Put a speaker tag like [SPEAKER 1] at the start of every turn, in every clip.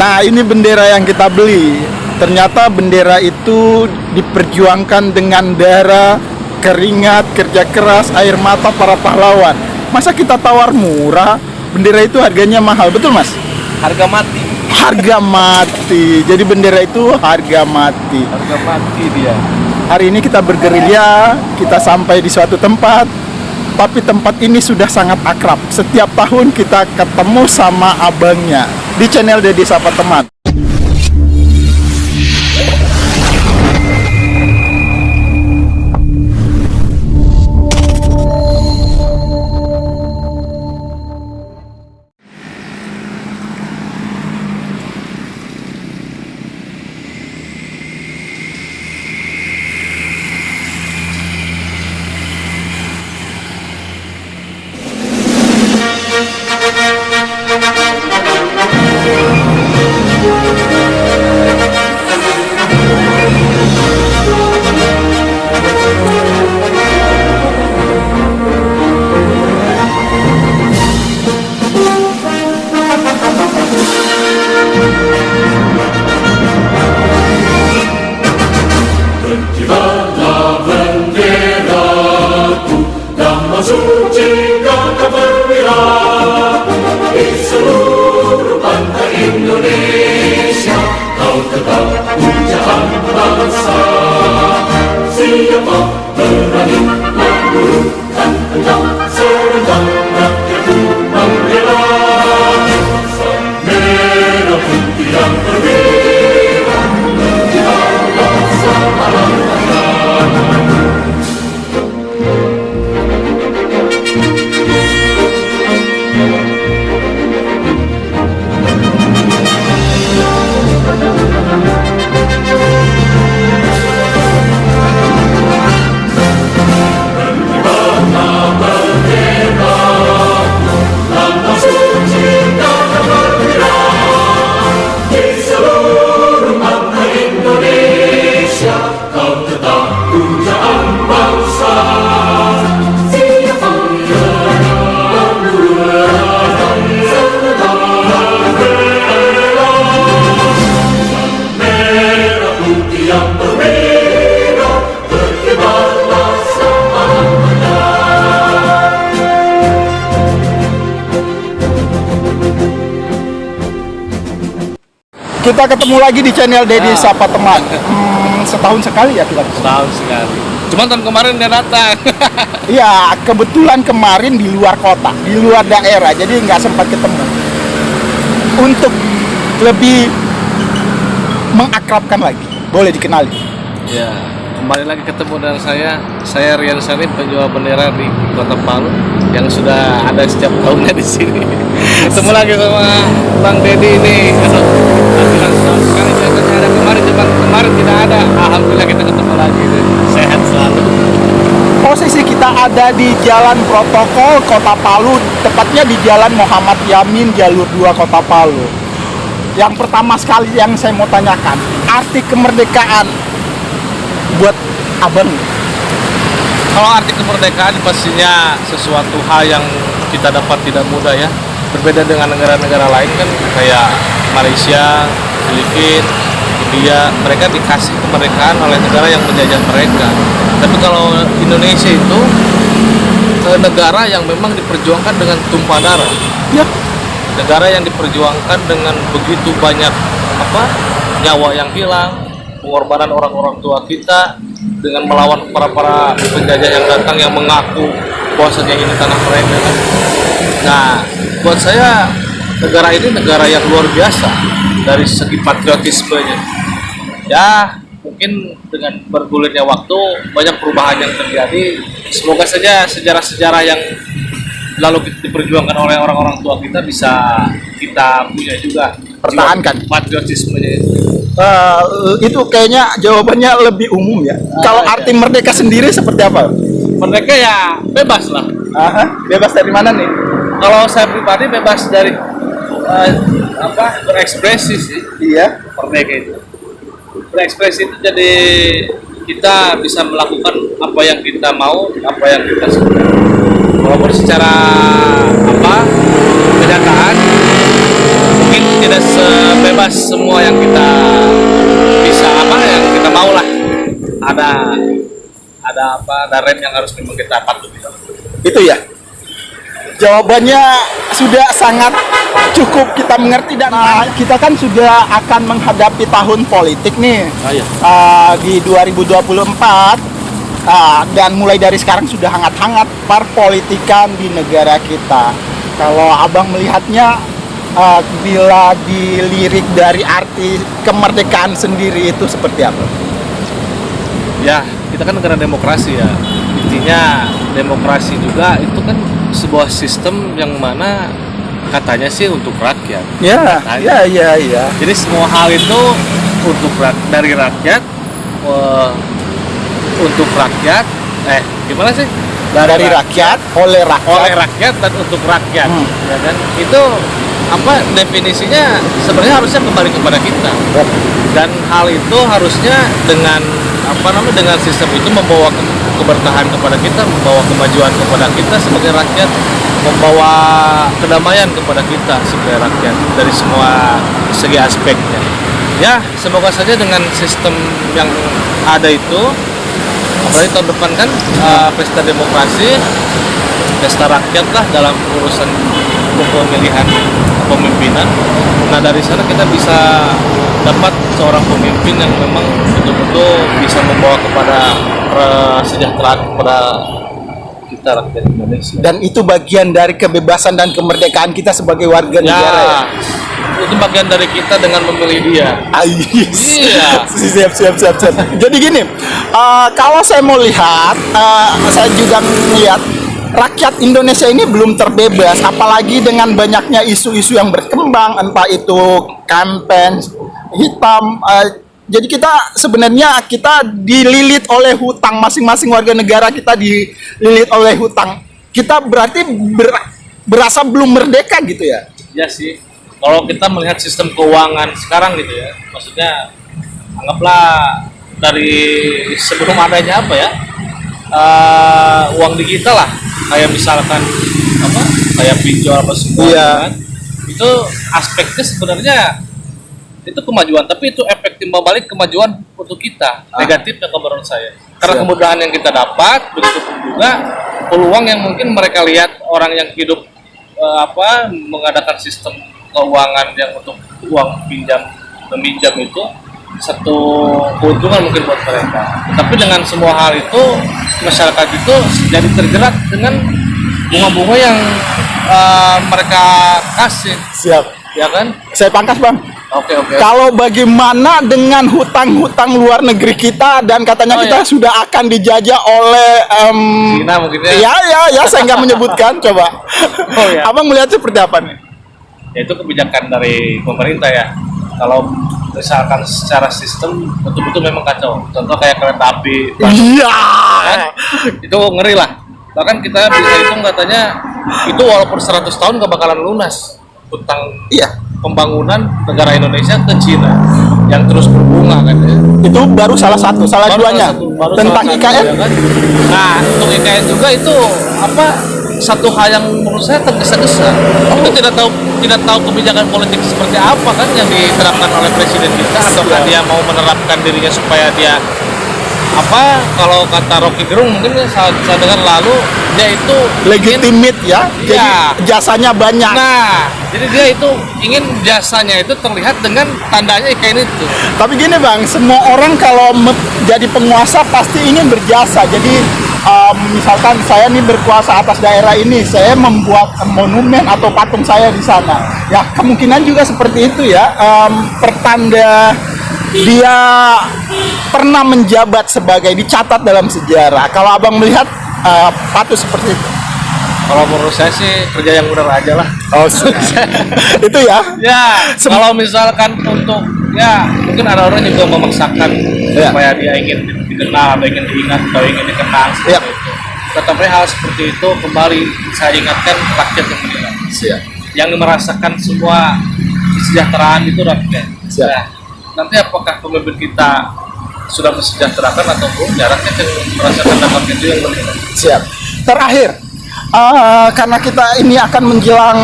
[SPEAKER 1] Nah, ini bendera yang kita beli. Ternyata bendera itu diperjuangkan dengan darah, keringat, kerja keras, air mata para pahlawan. Masa kita tawar murah? Bendera itu harganya mahal, betul Mas?
[SPEAKER 2] Harga mati.
[SPEAKER 1] Harga mati. Jadi bendera itu harga mati.
[SPEAKER 2] Harga mati dia.
[SPEAKER 1] Hari ini kita bergerilya, kita sampai di suatu tempat. Tapi tempat ini sudah sangat akrab. Setiap tahun kita ketemu sama abangnya di channel Dedi Sapa Teman.
[SPEAKER 3] Indonesia, kau tetap pujaan bangsa. Siapa berani memburukan engkau, serentak rakyatku membela. Merah putih yang berbeda, kita sama
[SPEAKER 1] Kita ketemu lagi di channel Dedi Sapa Teman. Setahun sekali ya kita.
[SPEAKER 2] Setahun sekali. Cuman tahun kemarin dia datang.
[SPEAKER 1] Iya, kebetulan kemarin di luar kota, di luar daerah, jadi nggak sempat ketemu. Untuk lebih mengakrabkan lagi, boleh dikenali.
[SPEAKER 2] Ya, kembali lagi ketemu dengan saya Rian Salim, penjual bendera di Kota Palu yang sudah ada setiap tahunnya di sini. Ketemu lagi sama Bang Dedi ini. Setahun sekali biasanya ada kemarin, cuman kemarin tidak ada. Alhamdulillah kita ketemu lagi. Sehat selalu.
[SPEAKER 1] Posisi kita ada di Jalan Protokol Kota Palu, tepatnya di Jalan Muhammad Yamin, jalur 2 Kota Palu. Yang pertama sekali yang saya mau tanyakan, arti kemerdekaan buat abang.
[SPEAKER 2] Kalau arti kemerdekaan pastinya sesuatu hal yang kita dapat tidak mudah ya. Berbeda dengan negara-negara lain kan kayak Malaysia, Filipina, India, mereka dikasih kemerdekaan oleh negara yang menjajah mereka. Tapi kalau Indonesia itu negara yang memang diperjuangkan dengan tumpah darah.
[SPEAKER 1] Ya.
[SPEAKER 2] Negara yang diperjuangkan dengan begitu banyak nyawa yang hilang, pengorbanan orang-orang tua kita dengan melawan para penjajah yang datang yang mengaku bahwasanya ini tanah mereka. Nah, buat saya negara ini negara yang luar biasa dari segi patriotismenya. Ya, mungkin dengan bergulirnya waktu banyak perubahan yang terjadi. Semoga saja sejarah-sejarah yang lalu diperjuangkan oleh orang-orang tua kita bisa kita punya juga,
[SPEAKER 1] Pertahankan
[SPEAKER 2] patriotismenya.
[SPEAKER 1] itu kayaknya jawabannya lebih umum ya. Kalau arti merdeka sendiri seperti apa?
[SPEAKER 2] Merdeka ya bebas lah.
[SPEAKER 1] Bebas dari mana nih?
[SPEAKER 2] Kalau saya pribadi bebas dari berekspresi sih.
[SPEAKER 1] Iya.
[SPEAKER 2] Merdeka itu berekspresi itu jadi kita bisa melakukan apa yang kita mau, apa yang kita suka. Walaupun secara kenyataan mungkin tidak sebebas bebas semua yang kita bisa apa yang kita mau lah. Ada rem yang harus memang kita patuhi.
[SPEAKER 1] Itu ya. Jawabannya sudah sangat cukup kita mengerti dan kita kan sudah akan menghadapi tahun politik nih.
[SPEAKER 2] Iya.
[SPEAKER 1] Di 2024 dan mulai dari sekarang sudah hangat-hangat perpolitikan di negara kita. Kalau abang melihatnya bila dilirik dari arti kemerdekaan sendiri itu seperti apa?
[SPEAKER 2] Ya, kita kan negara demokrasi ya. Intinya demokrasi juga itu kan sebuah sistem yang mana katanya sih untuk rakyat.
[SPEAKER 1] Ya.
[SPEAKER 2] Jadi semua hal itu dari rakyat, untuk rakyat. Gimana sih?
[SPEAKER 1] Dari rakyat, oleh rakyat,
[SPEAKER 2] dan untuk rakyat.
[SPEAKER 1] Hmm.
[SPEAKER 2] Ya kan? Itu apa definisinya sebenarnya harusnya kembali kepada kita. Dan hal itu harusnya dengan dengan sistem itu membawa keberkahan kepada kita, membawa kemajuan kepada kita sebagai rakyat, membawa kedamaian kepada kita sebagai rakyat dari semua segi aspeknya. Ya, semoga saja dengan sistem yang ada itu, apalagi tahun depan kan pesta demokrasi, pesta rakyat lah dalam urusan pemilihan kepemimpinan. Nah dari sana kita bisa dapat seorang pemimpin yang memang betul-betul bisa membawa kepada kesejahteraan kepada kita rakyat Indonesia.
[SPEAKER 1] Dan itu bagian dari kebebasan dan kemerdekaan kita sebagai warga negara ya.
[SPEAKER 2] Itu bagian dari kita dengan memilih dia.
[SPEAKER 1] Iya. Siap. Jadi gini, kalau saya mau lihat, saya juga melihat rakyat Indonesia ini belum terbebas, apalagi dengan banyaknya isu-isu yang berkembang, entah itu kampanye hitam. Jadi kita sebenarnya dililit oleh hutang, masing-masing warga negara kita dililit oleh hutang. Kita berarti berasa belum merdeka gitu ya?
[SPEAKER 2] Ya sih. Kalau kita melihat sistem keuangan sekarang gitu ya, maksudnya anggaplah dari sebelum adanya uang digital lah, kayak misalkan kayak pinjol apa semua kan, itu aspeknya sebenarnya itu kemajuan, tapi itu efek timbal balik kemajuan untuk kita negatifnya kalau menurut saya, karena kemudahan yang kita dapat, begitupun juga peluang yang mungkin mereka lihat orang yang hidup mengadakan sistem keuangan yang untuk uang meminjam itu satu keuntungan mungkin buat mereka. Tapi dengan semua hal itu masyarakat itu jadi terjerat dengan bunga-bunga yang mereka kasih.
[SPEAKER 1] Siap.
[SPEAKER 2] Ya kan?
[SPEAKER 1] Saya pangkas bang.
[SPEAKER 2] Oke.
[SPEAKER 1] Kalau bagaimana dengan hutang-hutang luar negeri kita dan katanya kita sudah akan dijajah oleh
[SPEAKER 2] China mungkin ya.
[SPEAKER 1] Ya, saya nggak menyebutkan. Coba. Abang melihat seperti apa nih?
[SPEAKER 2] Ya, itu kebijakan dari pemerintah ya. Kalau misalkan secara sistem betul-betul memang kacau. Contoh kayak kereta api.
[SPEAKER 1] Iya.
[SPEAKER 2] Kan? Itu ngeri lah. Bahkan kita bisa hitung katanya itu walaupun 100 tahun gak bakalan lunas hutang pembangunan negara Indonesia ke Cina yang terus berbunga kan ya. Itu
[SPEAKER 1] baru salah duanya tentang IKN.
[SPEAKER 2] Ya kan? Nah, untuk IKN juga itu satu hal yang menurut saya tergesa-gesa. Kita tidak tahu kebijakan politik seperti apa kan yang diterapkan oleh presiden kita, ataukah dia mau menerapkan dirinya supaya dia kalau kata Rocky Gerung mungkin saya dengar lalu dia itu
[SPEAKER 1] legitimate ya, jadi jasanya banyak.
[SPEAKER 2] Nah, jadi dia itu ingin jasanya itu terlihat dengan tandanya IKN itu.
[SPEAKER 1] Tapi gini bang, semua orang kalau jadi penguasa pasti ingin berjasa. Jadi misalkan saya nih berkuasa atas daerah ini, saya membuat monumen atau patung saya di sana. Ya kemungkinan juga seperti itu ya, pertanda dia pernah menjabat sebagai dicatat dalam sejarah. Kalau abang melihat patut seperti itu.
[SPEAKER 2] Kalau menurut saya sih kerja yang benar aja lah.
[SPEAKER 1] Itu ya.
[SPEAKER 2] Ya, kalau misalkan untuk mungkin ada orang juga memaksakan supaya dia ingin dikenal atau ingin diingat atau ingin dikenang seperti itu. Tetapi hal seperti itu kembali saya ingatkan rakyat yang menilai. Yang merasakan semua kesejahteraan itu rakyat. Nah, nanti apakah pemimpin kita sudah mensejahterakan ataupun rakyat yang merasakan dampaknya itu yang menilai.
[SPEAKER 1] Terakhir, karena kita ini akan menjelang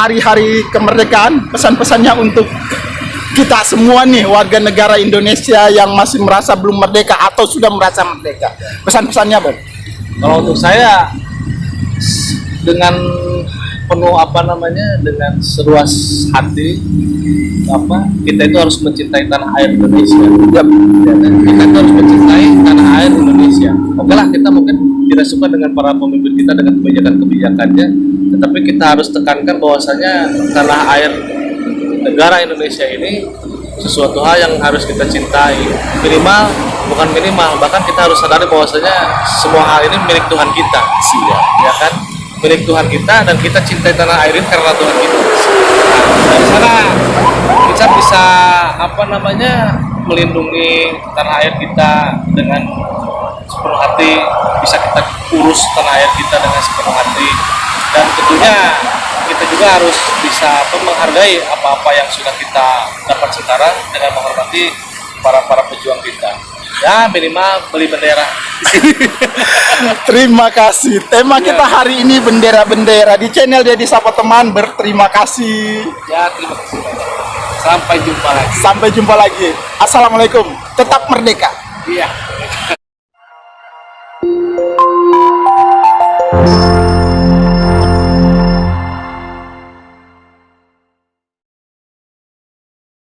[SPEAKER 1] hari-hari kemerdekaan, pesan-pesannya untuk kita semua nih warga negara Indonesia yang masih merasa belum merdeka atau sudah merasa merdeka. Pesan-pesannya, Bang?
[SPEAKER 2] Kalau untuk saya dengan penuh dengan seluas hati kita itu harus mencintai tanah air Indonesia.
[SPEAKER 1] Yap.
[SPEAKER 2] Ya kan? Kita itu harus mencintai tanah air Indonesia. Oke lah, kita mungkin tidak suka dengan para pemimpin kita dengan kebijakan-kebijakannya, tetapi kita harus tekankan bahwasanya tanah air negara Indonesia ini sesuatu hal yang harus kita cintai. Bukan minimal, bahkan kita harus sadari bahwasanya semua hal ini milik Tuhan kita. Ya kan? Milik Tuhan kita, dan kita cintai tanah air ini karena Tuhan kita. Nah, dari sana kita bisa melindungi tanah air kita dengan sepenuh hati, bisa kita urus tanah air kita dengan sepenuh hati, dan tentunya kita juga harus bisa menghargai apa-apa yang sudah kita dapat sekarang dengan menghormati para pejuang kita. Ya minimal beli bendera.
[SPEAKER 1] Terima kasih. Tema kita hari ini bendera-bendera di channel Dedi Sapa Teman. Berterima kasih.
[SPEAKER 2] Ya terima kasih banyak. Sampai jumpa lagi.
[SPEAKER 1] Sampai jumpa lagi. Assalamualaikum. Tetap merdeka.
[SPEAKER 2] Iya.